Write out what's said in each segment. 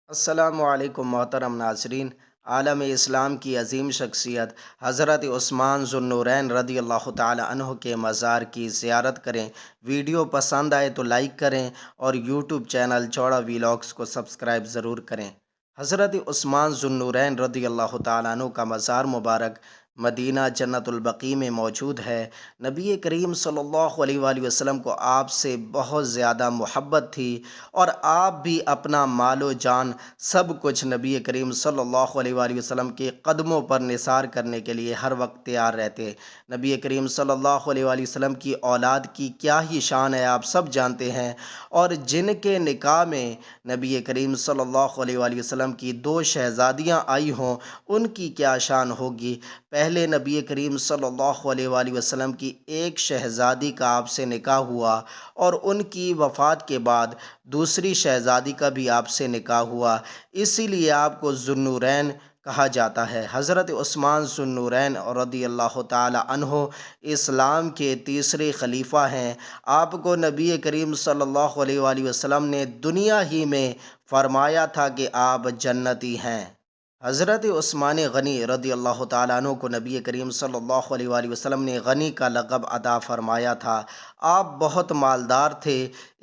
السلام علیکم محترم ناظرین۔ عالم اسلام کی عظیم شخصیت حضرت عثمان ذو النورین رضی اللہ تعالی عنہ کے مزار کی زیارت کریں۔ ویڈیو پسند آئے تو لائک کریں اور یوٹیوب چینل چوڑا ویلاگس کو سبسکرائب ضرور کریں۔ حضرت عثمان ذو النورین رضی اللہ تعالیٰ عنہ کا مزار مبارک مدینہ جنت البقیع میں موجود ہے۔ نبی کریم صلی اللہ علیہ وآلہ وسلم کو آپ سے بہت زیادہ محبت تھی اور آپ بھی اپنا مال و جان سب کچھ نبی کریم صلی اللہ علیہ وآلہ وسلم کے قدموں پر نثار کرنے کے لیے ہر وقت تیار رہتے۔ نبی کریم صلی اللہ علیہ وآلہ وسلم کی اولاد کی کیا ہی شان ہے آپ سب جانتے ہیں، اور جن کے نکاح میں نبی کریم صلی اللہ علیہ وآلہ وسلم کی دو شہزادیاں آئی ہوں ان کی کیا شان ہوگی۔ پہلے نبی کریم صلی اللہ علیہ وآلہ وسلم کی ایک شہزادی کا آپ سے نکاح ہوا اور ان کی وفات کے بعد دوسری شہزادی کا بھی آپ سے نکاح ہوا، اسی لیے آپ کو ذو النورین کہا جاتا ہے۔ حضرت عثمان ذو النورین رضی اللہ تعالی عنہ اسلام کے تیسرے خلیفہ ہیں۔ آپ کو نبی کریم صلی اللہ علیہ وآلہ وسلم نے دنیا ہی میں فرمایا تھا کہ آپ جنتی ہیں۔ حضرت عثمان غنی رضی اللہ تعالیٰ عنہ کو نبی کریم صلی اللہ علیہ وآلہ وسلم نے غنی کا لقب عطا فرمایا تھا۔ آپ بہت مالدار تھے۔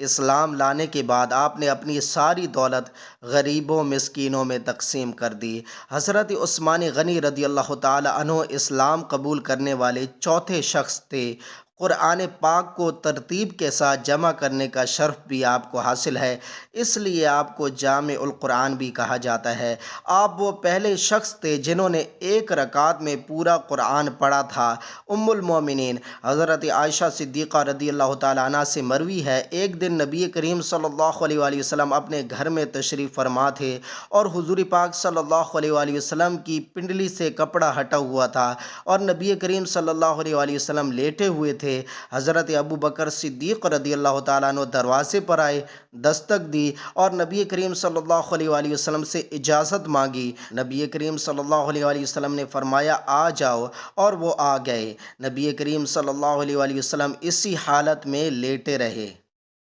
اسلام لانے کے بعد آپ نے اپنی ساری دولت غریبوں مسکینوں میں تقسیم کر دی۔ حضرت عثمان غنی رضی اللہ تعالیٰ عنہ اسلام قبول کرنے والے چوتھے شخص تھے۔ قرآن پاک کو ترتیب کے ساتھ جمع کرنے کا شرف بھی آپ کو حاصل ہے، اس لیے آپ کو جامع القرآن بھی کہا جاتا ہے۔ آپ وہ پہلے شخص تھے جنہوں نے ایک رکعت میں پورا قرآن پڑھا تھا۔ ام المومنین حضرت عائشہ صدیقہ رضی اللہ تعالیٰ عنہ سے مروی ہے، ایک دن نبی کریم صلی اللہ علیہ وآلہ وسلم اپنے گھر میں تشریف فرما تھے اور حضور پاک صلی اللہ علیہ وآلہ وسلم کی پنڈلی سے کپڑا ہٹا ہوا تھا اور نبی کریم صلی اللہ علیہ وآلہ وسلم لیٹے ہوئے تھے۔ حضرت ابو بکر صدیق رضی اللہ تعالیٰ عنہ دروازے پر آئے، دستک دی اور نبی کریم صلی اللہ علیہ وآلہ وسلم سے اجازت مانگی۔ نبی کریم صلی اللہ علیہ وآلہ وسلم نے فرمایا آ جاؤ، اور وہ آ گئے۔ نبی کریم صلی اللہ علیہ وآلہ وسلم اسی حالت میں لیٹے رہے۔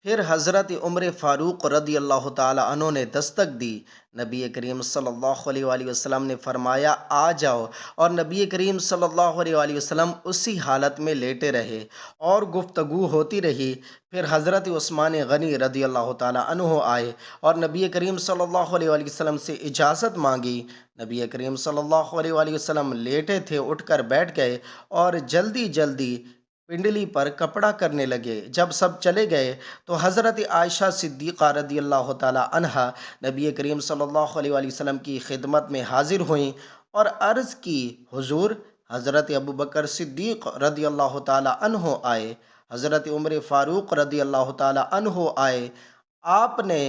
پھر حضرت عمر فاروق رضی اللہ تعالیٰ عنہ نے دستک دی۔ نبی کریم صلی اللہ علیہ وآلہ وسلم نے فرمایا آ جاؤ، اور نبی کریم صلی اللہ علیہ وآلہ وسلم اسی حالت میں لیٹے رہے اور گفتگو ہوتی رہی۔ پھر حضرت عثمان غنی رضی اللہ تعالیٰ عنہ آئے اور نبی کریم صلی اللہ علیہ وآلہ وسلم سے اجازت مانگی۔ نبی کریم صلی اللہ علیہ وآلہ وسلم لیٹے تھے، اٹھ کر بیٹھ گئے اور جلدی جلدی پنڈلی پر کپڑا کرنے لگے۔ جب سب چلے گئے تو حضرت عائشہ صدیقہ رضی اللہ تعالیٰ عنہا نبی کریم صلی اللہ علیہ وآلہ وسلم کی خدمت میں حاضر ہوئیں اور عرض کی حضور حضرت ابو بکر صدیق رضی اللہ تعالیٰ عنہ آئے، حضرت عمر فاروق رضی اللہ تعالیٰ عنہ آئے، آپ نے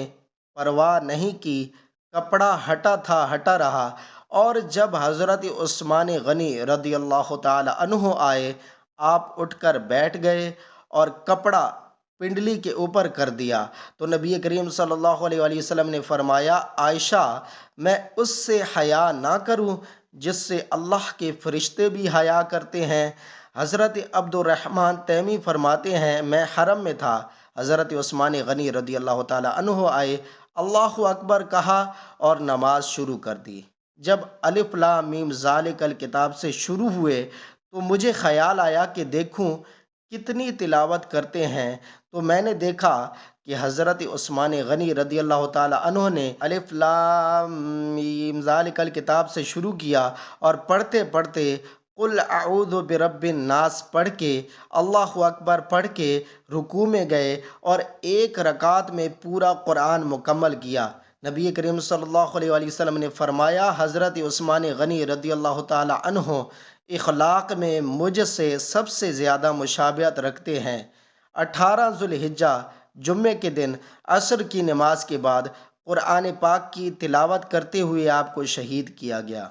پرواہ نہیں کی، کپڑا ہٹا تھا ہٹا رہا، اور جب حضرت عثمان غنی رضی اللہ تعالیٰ عنہ آئے آپ اٹھ کر بیٹھ گئے اور کپڑا پنڈلی کے اوپر کر دیا۔ تو نبی کریم صلی اللہ علیہ وآلہ وسلم نے فرمایا عائشہ میں اس سے حیا نہ کروں جس سے اللہ کے فرشتے بھی حیا کرتے ہیں۔ حضرت عبد الرحمن تیمی فرماتے ہیں میں حرم میں تھا، حضرت عثمان غنی رضی اللہ تعالیٰ عنہ آئے، اللہ اکبر کہا اور نماز شروع کر دی۔ جب الف لام میم ذالک الکتاب سے شروع ہوئے تو مجھے خیال آیا کہ دیکھوں کتنی تلاوت کرتے ہیں، تو میں نے دیکھا کہ حضرت عثمان غنی رضی اللہ تعالیٰ عنہ نے الف لام میم ذالک الکتاب سے شروع کیا اور پڑھتے پڑھتے قل اعوذ برب الناس پڑھ کے اللہ اکبر پڑھ کے رکوع میں گئے اور ایک رکعت میں پورا قرآن مکمل کیا۔ نبی کریم صلی اللہ علیہ وآلہ وسلم نے فرمایا حضرت عثمان غنی رضی اللہ تعالیٰ عنہ اخلاق میں مجھ سے سب سے زیادہ مشابہت رکھتے ہیں۔ 18 ذو الحجہ جمعے کے دن عصر کی نماز کے بعد قرآن پاک کی تلاوت کرتے ہوئے آپ کو شہید کیا گیا۔